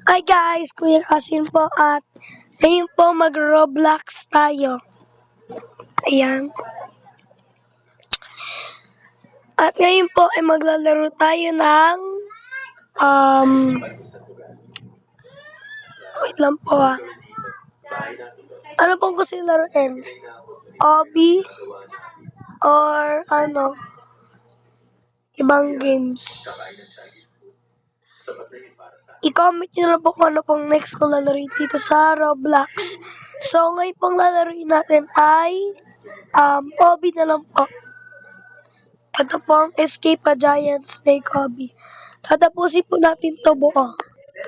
Hi guys, Kuya Kasin po at ngayon po mag-Roblox tayo. Ayan. At ngayon po ay maglalaro tayo ng um wait lang po Ano pong gusto yung laruin? Obby or ibang games? I-comment nyo na lang po kung ano pong next ko lalaroin dito sa Roblox. So, ngayon pong lalaroin natin ay Obby na lang po. Ito po ang Escape a Giant Snake Hobby. Tatapusin po natin to buo.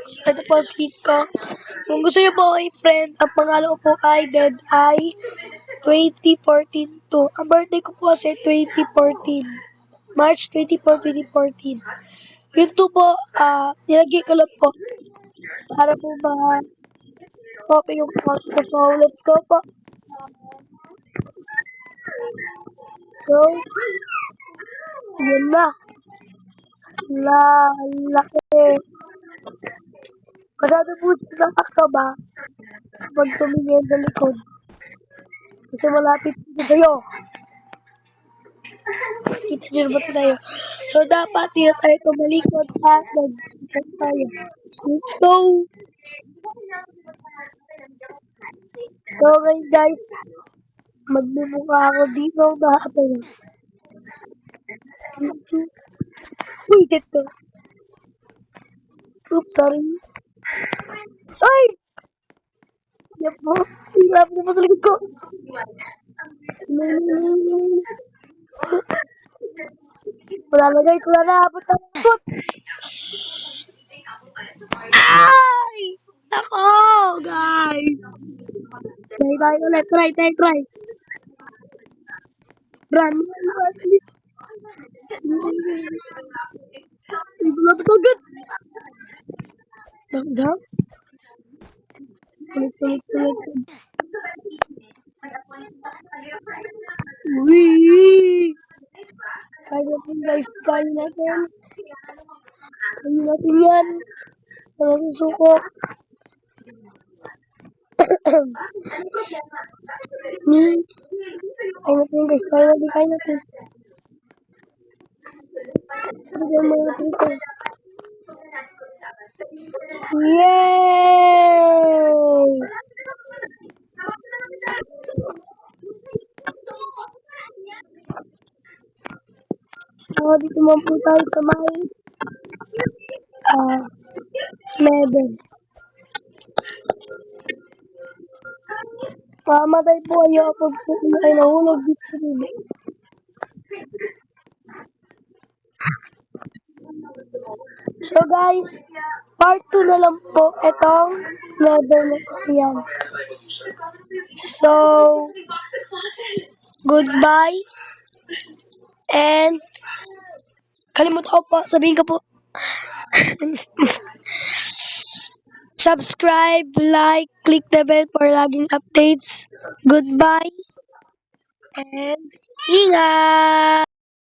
So, ito po ang skip ko. Kung gusto nyo po ay friend, ang pangalan ko po ay Dead Eye 2014 to. Ang birthday ko po kasi 2014. March 24, 2014. Yun to po, nilagay ko lang po para po copy yung account ko. So, let's go po. Let's go. Yun na. Laki. Masyado po siya nakakaba pag tumingin sa likod. Kasi malapit dito tayo. Kita nyo na ba tayo? So, dapat dito tayo tumalikod at mag-sikat tayo. Let's go! So, ngayon guys, magbubuka ako dito na ito. Uy, shit ko. Oops, sorry. Ay! Yan po. Hirap na po sa likod ko. Malalagay ko na naabot na abot. Ay! Nako, guys. Try ulit. Try. Run, please. Hindi na ito agad. Jump. Ulit. Wee! Kaya natin guys, kaya natin yan. Para susuko. Kaya natin. Sabihan mo natin ito. Yay! So, dito mo po tayo sa may level. Mamatay po kayo kapag po ay nahulog dito sa tubig. So guys, part 2 na lang po itong level na ito. Ayan. So, goodbye. And, kalimutan ko po, sabihin ko po, subscribe, like, click the bell for laging updates. Goodbye. And, ingat!